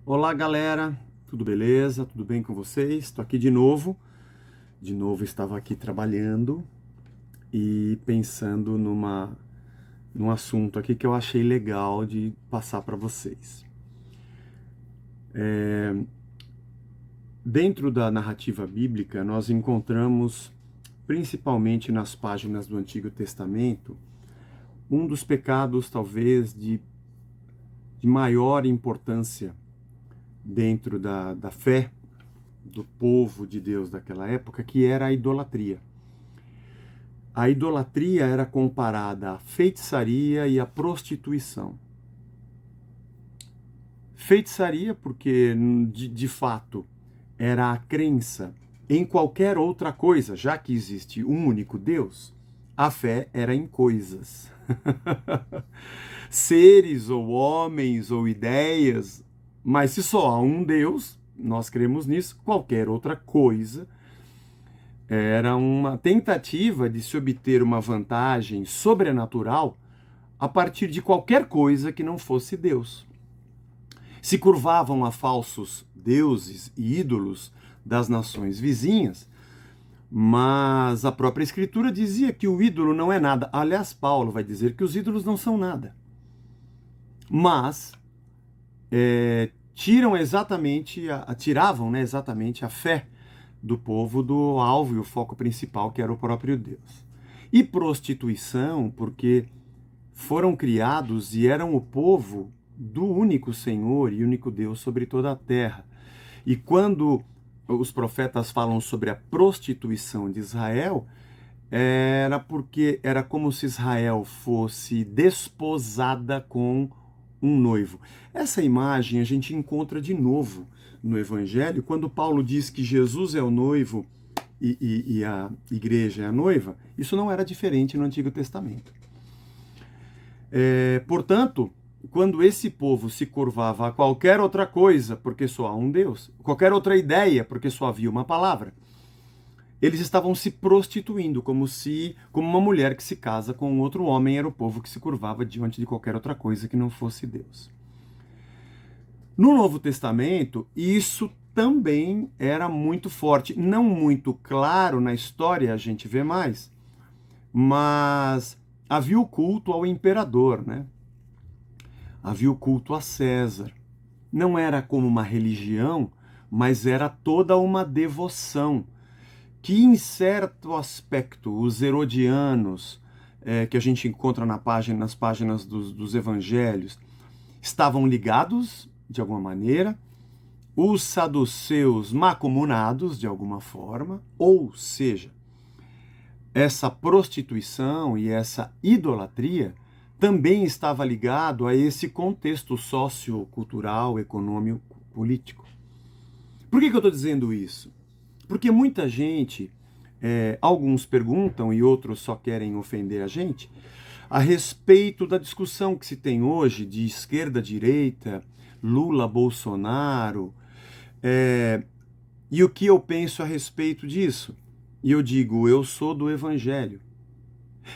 Olá, galera, tudo beleza? Tudo bem com vocês? Estou aqui de novo. De novo estava aqui trabalhando e pensando num assunto aqui que eu achei legal de passar para vocês. Dentro da narrativa bíblica, nós encontramos, principalmente nas páginas do Antigo Testamento, um dos pecados talvez de maior importância dentro da fé do povo de Deus daquela época, que era a idolatria. A idolatria era comparada à feitiçaria e à prostituição. Feitiçaria porque, de fato, era a crença em qualquer outra coisa, já que existe um único Deus, a fé era em coisas. Seres ou homens ou ideias, mas se só há um Deus, nós cremos nisso, qualquer outra coisa era uma tentativa de se obter uma vantagem sobrenatural a partir de qualquer coisa que não fosse Deus. Se curvavam a falsos deuses e ídolos das nações vizinhas, mas a própria Escritura dizia que o ídolo não é nada. Aliás, Paulo vai dizer que os ídolos não são nada. Mas tiravam exatamente a fé do povo do alvo e o foco principal, que era o próprio Deus. E prostituição, porque foram criados e eram o povo do único Senhor e único Deus sobre toda a terra. E quando os profetas falam sobre a prostituição de Israel, era porque era como se Israel fosse desposada com um noivo. Essa imagem a gente encontra de novo no Evangelho, quando Paulo diz que Jesus é o noivo e a igreja é a noiva. Isso não era diferente no Antigo Testamento. Portanto, quando esse povo se curvava a qualquer outra coisa, porque só há um Deus, qualquer outra ideia, porque só havia uma palavra, eles estavam se prostituindo, como uma mulher que se casa com outro homem era o povo que se curvava diante de qualquer outra coisa que não fosse Deus. No Novo Testamento, isso também era muito forte, não muito claro na história, a gente vê mais, mas havia o culto ao imperador, né? Havia o culto a César. Não era como uma religião, mas era toda uma devoção, que em certo aspecto os herodianos, que a gente encontra nas páginas dos evangelhos, estavam ligados de alguma maneira, os saduceus macumunados de alguma forma, ou seja, essa prostituição e essa idolatria também estava ligado a esse contexto sociocultural, econômico, político. Por que eu estou dizendo isso? Porque muita gente, alguns perguntam e outros só querem ofender a gente, a respeito da discussão que se tem hoje de esquerda-direita, Lula, Bolsonaro, e o que eu penso a respeito disso? E eu digo, eu sou do Evangelho.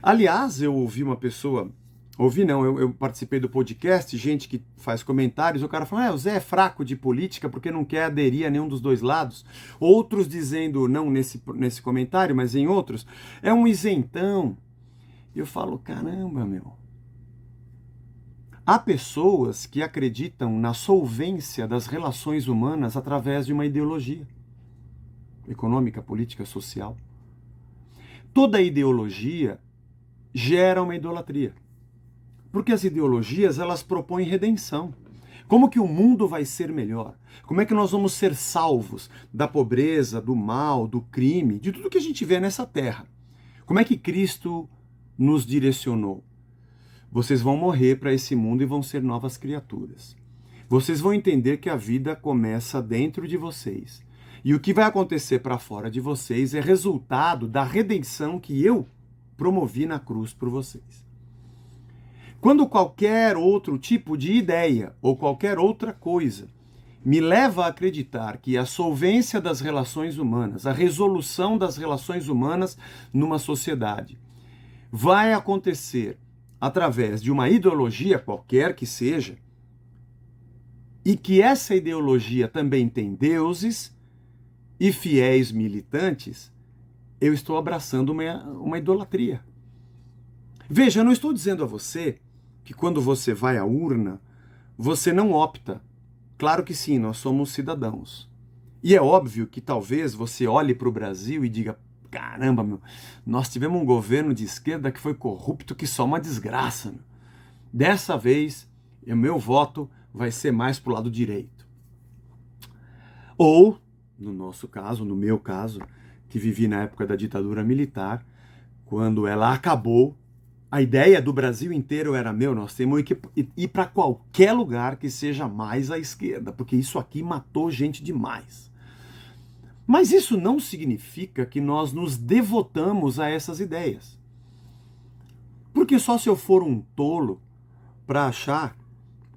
Aliás, eu ouvi uma pessoa, eu participei do podcast, gente que faz comentários, o cara falando, o Zé é fraco de política porque não quer aderir a nenhum dos dois lados. Outros dizendo, não nesse comentário, mas em outros, é um isentão. E eu falo, caramba, meu. Há pessoas que acreditam na solvência das relações humanas através de uma ideologia econômica, política, social. Toda ideologia gera uma idolatria. Porque as ideologias, elas propõem redenção. Como que o mundo vai ser melhor? Como é que nós vamos ser salvos da pobreza, do mal, do crime, de tudo que a gente vê nessa terra? Como é que Cristo nos direcionou? Vocês vão morrer para esse mundo e vão ser novas criaturas. Vocês vão entender que a vida começa dentro de vocês. E o que vai acontecer para fora de vocês é resultado da redenção que eu promovi na cruz por vocês. Quando qualquer outro tipo de ideia ou qualquer outra coisa me leva a acreditar que a solvência das relações humanas, a resolução das relações humanas numa sociedade, vai acontecer através de uma ideologia qualquer que seja, e que essa ideologia também tem deuses e fiéis militantes, eu estou abraçando uma idolatria. Veja, eu não estou dizendo a você que quando você vai à urna, você não opta. Claro que sim, nós somos cidadãos. E é óbvio que talvez você olhe para o Brasil e diga, caramba, meu, nós tivemos um governo de esquerda que foi corrupto, que só uma desgraça. Meu. Dessa vez, o meu voto vai ser mais para o lado direito. Ou, no nosso caso, no meu caso, que vivi na época da ditadura militar, quando ela acabou, a ideia do Brasil inteiro era, nós temos que ir para qualquer lugar que seja mais à esquerda, porque isso aqui matou gente demais. Mas isso não significa que nós nos devotamos a essas ideias. Porque só se eu for um tolo para achar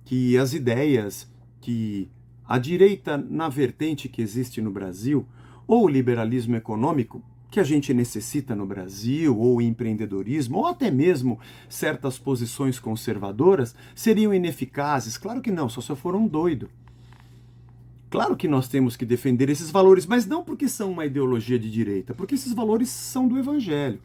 que as ideias que a direita na vertente que existe no Brasil, ou o liberalismo econômico, que a gente necessita no Brasil, ou o empreendedorismo, ou até mesmo certas posições conservadoras, seriam ineficazes. Claro que não, só se eu for um doido. Claro que nós temos que defender esses valores, mas não porque são uma ideologia de direita, porque esses valores são do Evangelho.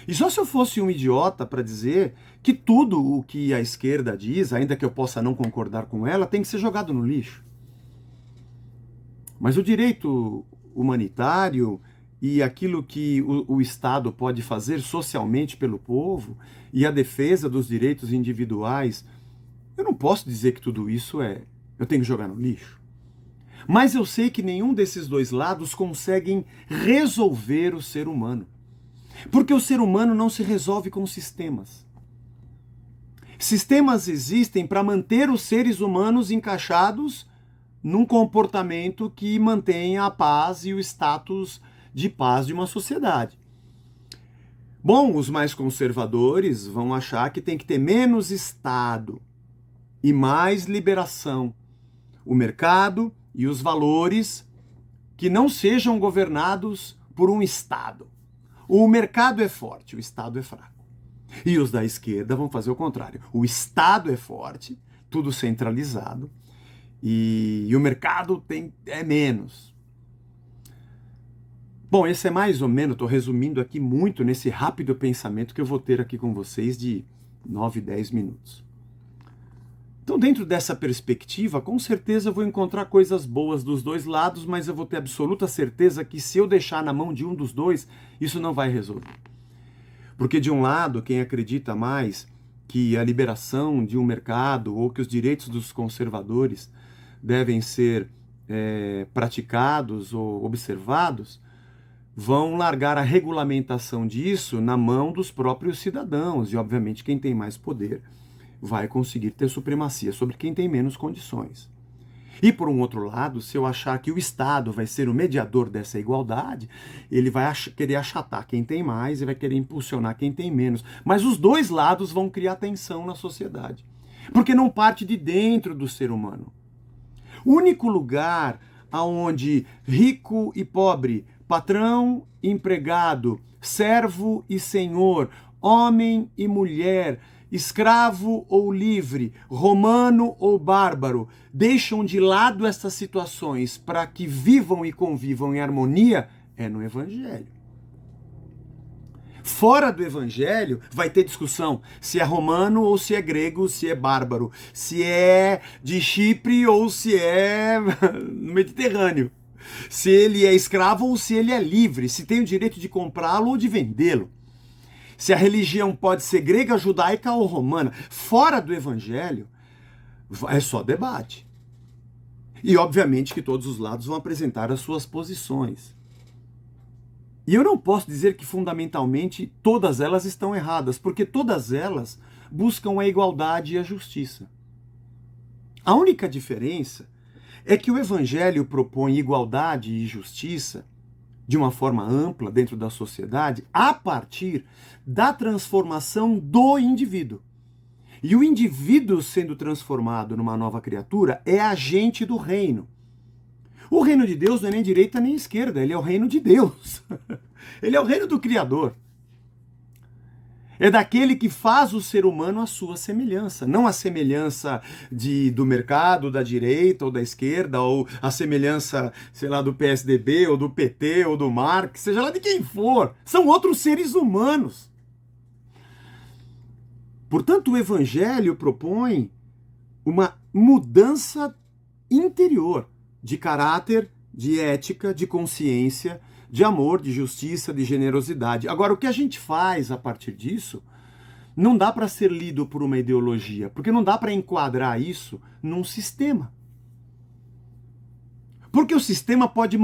E só se eu fosse um idiota para dizer que tudo o que a esquerda diz, ainda que eu possa não concordar com ela, tem que ser jogado no lixo. Mas o direito humanitário e aquilo que o Estado pode fazer socialmente pelo povo e a defesa dos direitos individuais, eu não posso dizer que tudo isso eu tenho que jogar no lixo. Mas eu sei que nenhum desses dois lados conseguem resolver o ser humano. Porque o ser humano não se resolve com sistemas. Sistemas existem para manter os seres humanos encaixados num comportamento que mantenha a paz e o status de paz de uma sociedade. Bom, os mais conservadores vão achar que tem que ter menos Estado e mais liberação. O mercado e os valores que não sejam governados por um Estado. O mercado é forte, o Estado é fraco. E os da esquerda vão fazer o contrário. O Estado é forte, tudo centralizado, e o mercado é menos. Bom, esse é mais ou menos, estou resumindo aqui muito nesse rápido pensamento que eu vou ter aqui com vocês de 9, 10 minutos. Então, dentro dessa perspectiva, com certeza eu vou encontrar coisas boas dos dois lados, mas eu vou ter absoluta certeza que se eu deixar na mão de um dos dois, isso não vai resolver. Porque de um lado, quem acredita mais que a liberação de um mercado ou que os direitos dos conservadores devem ser praticados ou observados, vão largar a regulamentação disso na mão dos próprios cidadãos. E, obviamente, quem tem mais poder vai conseguir ter supremacia sobre quem tem menos condições. E, por um outro lado, se eu achar que o Estado vai ser o mediador dessa igualdade, ele vai querer achatar quem tem mais e vai querer impulsionar quem tem menos. Mas os dois lados vão criar tensão na sociedade, porque não parte de dentro do ser humano. O único lugar onde rico e pobre, patrão e empregado, servo e senhor, homem e mulher, escravo ou livre, romano ou bárbaro, deixam de lado essas situações para que vivam e convivam em harmonia, é no Evangelho. Fora do Evangelho, vai ter discussão se é romano ou se é grego, se é bárbaro, se é de Chipre ou se é no Mediterrâneo, se ele é escravo ou se ele é livre, se tem o direito de comprá-lo ou de vendê-lo. Se a religião pode ser grega, judaica ou romana. Fora do Evangelho, é só debate. E, obviamente, que todos os lados vão apresentar as suas posições. E eu não posso dizer que, fundamentalmente, todas elas estão erradas, porque todas elas buscam a igualdade e a justiça. A única diferença é que o Evangelho propõe igualdade e justiça de uma forma ampla dentro da sociedade, a partir da transformação do indivíduo. E o indivíduo sendo transformado numa nova criatura é agente do reino. O reino de Deus não é nem direita nem esquerda, ele é o reino de Deus. Ele é o reino do Criador. É daquele que faz o ser humano à sua semelhança, não a semelhança do mercado, da direita ou da esquerda, ou a semelhança, sei lá, do PSDB ou do PT ou do Marx, seja lá de quem for. São outros seres humanos. Portanto, o Evangelho propõe uma mudança interior de caráter, de ética, de consciência, de amor, de justiça, de generosidade. Agora, o que a gente faz a partir disso não dá para ser lido por uma ideologia, porque não dá para enquadrar isso num sistema. Porque o sistema pode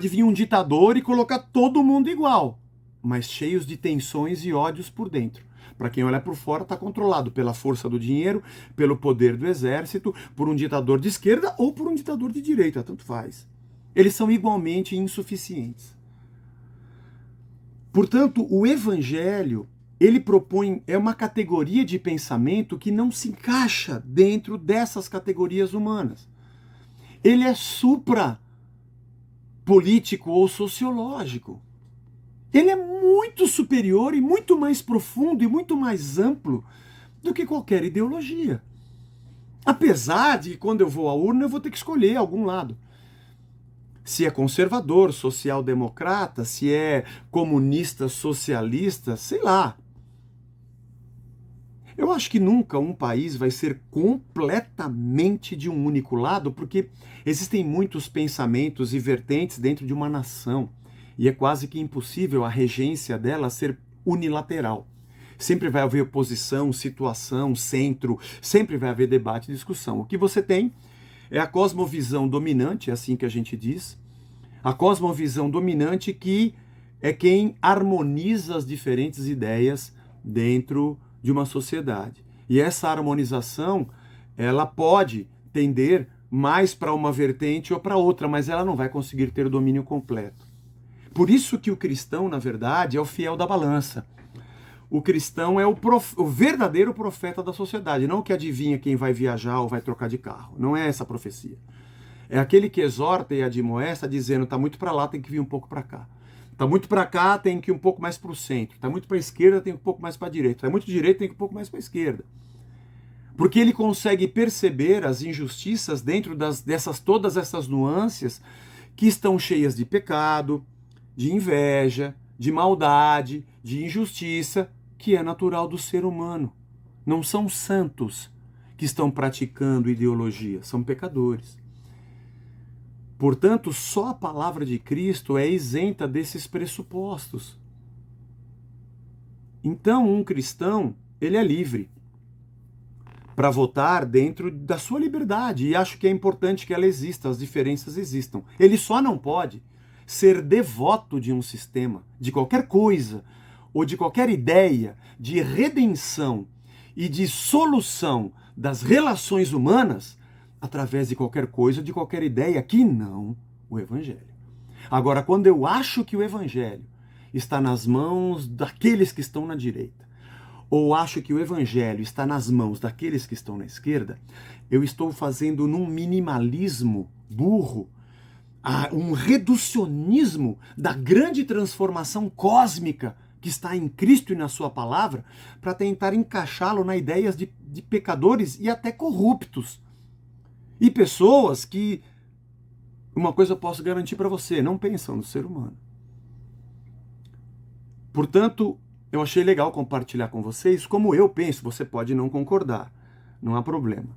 vir um ditador e colocar todo mundo igual, mas cheios de tensões e ódios por dentro. Para quem olha por fora, está controlado pela força do dinheiro, pelo poder do exército, por um ditador de esquerda ou por um ditador de direita, tanto faz. Eles são igualmente insuficientes. Portanto, o Evangelho, ele propõe, é uma categoria de pensamento que não se encaixa dentro dessas categorias humanas. Ele é supra-político ou sociológico. Ele é muito superior e muito mais profundo e muito mais amplo do que qualquer ideologia. Apesar de, quando eu vou à urna, eu vou ter que escolher algum lado. Se é conservador, social-democrata, se é comunista, socialista, sei lá. Eu acho que nunca um país vai ser completamente de um único lado, porque existem muitos pensamentos e vertentes dentro de uma nação. E é quase que impossível a regência dela ser unilateral. Sempre vai haver oposição, situação, centro, sempre vai haver debate e discussão. O que você tem é a cosmovisão dominante, é assim que a gente diz, a cosmovisão dominante que é quem harmoniza as diferentes ideias dentro de uma sociedade. E essa harmonização, ela pode tender mais para uma vertente ou para outra, mas ela não vai conseguir ter o domínio completo. Por isso que o cristão, na verdade, é o fiel da balança. O cristão é o verdadeiro profeta da sociedade, não o que adivinha quem vai viajar ou vai trocar de carro. Não é essa a profecia. É aquele que exorta e admoesta, dizendo, tá muito para lá, tem que vir um pouco para cá. Tá muito para cá, tem que ir um pouco mais para o centro. Tá muito para a esquerda, tem que ir um pouco mais para a direita. Tá muito direita, tem que ir um pouco mais para a esquerda. Porque ele consegue perceber as injustiças dentro todas essas nuances que estão cheias de pecado, de inveja, de maldade, de injustiça, que é natural do ser humano. Não são santos que estão praticando ideologia, são pecadores. Portanto, só a palavra de Cristo é isenta desses pressupostos. Então, um cristão, ele é livre para votar dentro da sua liberdade, e acho que é importante que ela exista, as diferenças existam. Ele só não pode ser devoto de um sistema, de qualquer coisa, ou de qualquer ideia de redenção e de solução das relações humanas através de qualquer coisa, de qualquer ideia, que não o Evangelho. Agora, quando eu acho que o Evangelho está nas mãos daqueles que estão na direita, ou acho que o Evangelho está nas mãos daqueles que estão na esquerda, eu estou fazendo num minimalismo burro, um reducionismo da grande transformação cósmica que está em Cristo e na sua palavra, para tentar encaixá-lo na ideias de pecadores e até corruptos. E pessoas que, uma coisa eu posso garantir para você, não pensam no ser humano. Portanto, eu achei legal compartilhar com vocês como eu penso. Você pode não concordar, não há problema.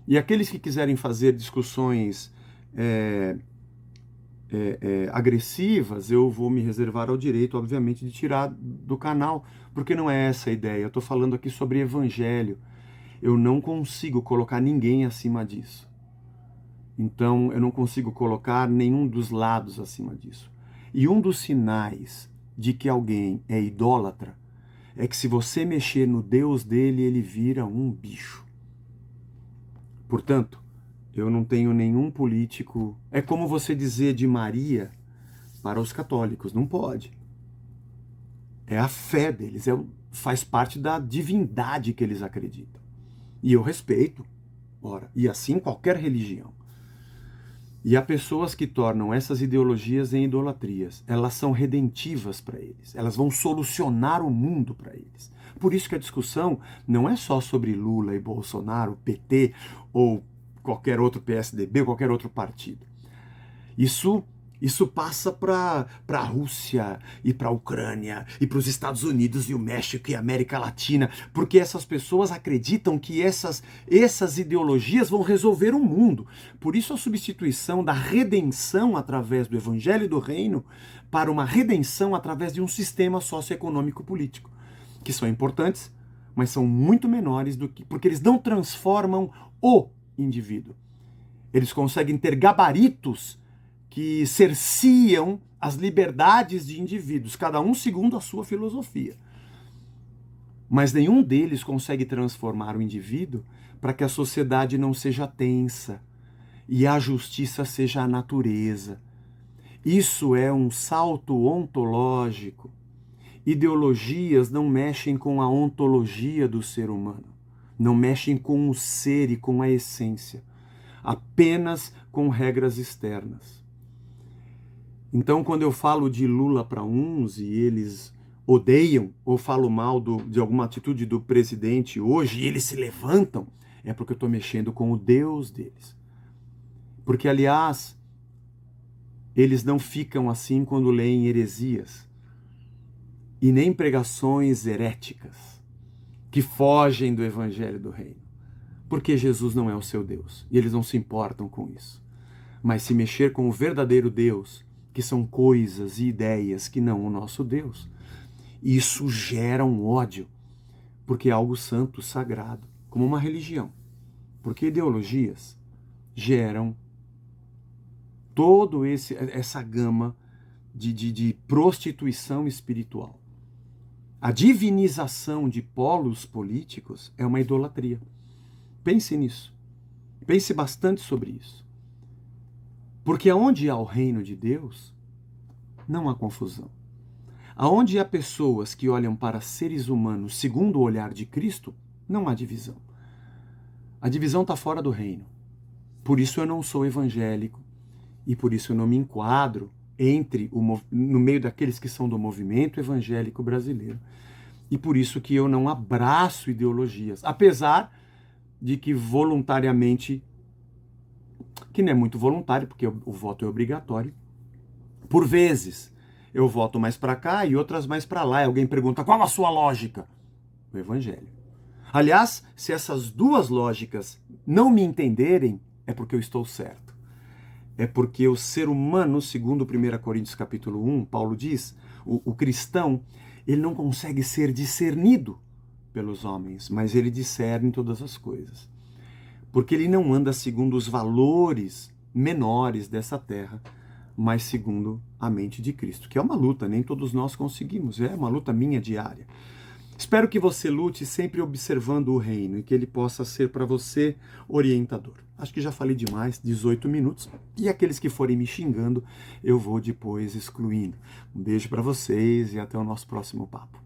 E aqueles que quiserem fazer discussões agressivas, eu vou me reservar ao direito, obviamente, de tirar do canal, porque não é essa a ideia. Eu estou falando aqui sobre evangelho. Eu não consigo colocar ninguém acima disso. Então, eu não consigo colocar nenhum dos lados acima disso. E um dos sinais de que alguém é idólatra é que se você mexer no Deus dele, ele vira um bicho. Portanto, eu não tenho nenhum político... É como você dizer de Maria para os católicos, não pode. É a fé deles, faz parte da divindade que eles acreditam. E eu respeito, ora, e assim qualquer religião. E há pessoas que tornam essas ideologias em idolatrias. Elas são redentivas para eles. Elas vão solucionar o mundo para eles. por isso que a discussão não é só sobre Lula e Bolsonaro, PT ou qualquer outro PSDB, ou qualquer outro partido. Isso passa para a Rússia e para a Ucrânia e para os Estados Unidos e o México e a América Latina, porque essas pessoas acreditam que essas ideologias vão resolver o mundo. Por isso a substituição da redenção através do Evangelho do Reino para uma redenção através de um sistema socioeconômico político, que são importantes, mas são muito menores porque eles não transformam o indivíduo. Eles conseguem ter gabaritos que cerciam as liberdades de indivíduos, cada um segundo a sua filosofia. Mas nenhum deles consegue transformar o indivíduo para que a sociedade não seja tensa e a justiça seja a natureza. Isso é um salto ontológico. Ideologias não mexem com a ontologia do ser humano, não mexem com o ser e com a essência, apenas com regras externas. Então, quando eu falo de Lula para uns e eles odeiam ou falo mal de alguma atitude do presidente hoje e eles se levantam, é porque eu estou mexendo com o Deus deles. Porque, aliás, eles não ficam assim quando leem heresias e nem pregações heréticas que fogem do Evangelho do Reino. Porque Jesus não é o seu Deus e eles não se importam com isso. Mas se mexer com o verdadeiro Deus, que são coisas e ideias que não o nosso Deus, isso gera um ódio, porque é algo santo, sagrado, como uma religião. Porque ideologias geram toda essa gama de prostituição espiritual. A divinização de polos políticos é uma idolatria. Pense nisso. Pense bastante sobre isso. Porque aonde há o reino de Deus, não há confusão. Aonde há pessoas que olham para seres humanos segundo o olhar de Cristo, não há divisão. A divisão está fora do reino. Por isso eu não sou evangélico e por isso eu não me enquadro no meio daqueles que são do movimento evangélico brasileiro. E por isso que eu não abraço ideologias, apesar de que voluntariamente, que não é muito voluntário, porque o voto é obrigatório, por vezes eu voto mais para cá e outras mais para lá. E alguém pergunta, qual a sua lógica? O Evangelho. Aliás, se essas duas lógicas não me entenderem, é porque eu estou certo. É porque o ser humano, segundo 1 Coríntios capítulo 1, Paulo diz, o cristão, ele não consegue ser discernido pelos homens, mas ele discerne todas as coisas. Porque ele não anda segundo os valores menores dessa terra, mas segundo a mente de Cristo, que é uma luta, nem todos nós conseguimos, é uma luta minha diária. Espero que você lute sempre observando o reino e que ele possa ser para você orientador. Acho que já falei demais, 18 minutos, e aqueles que forem me xingando, eu vou depois excluindo. Um beijo para vocês e até o nosso próximo papo.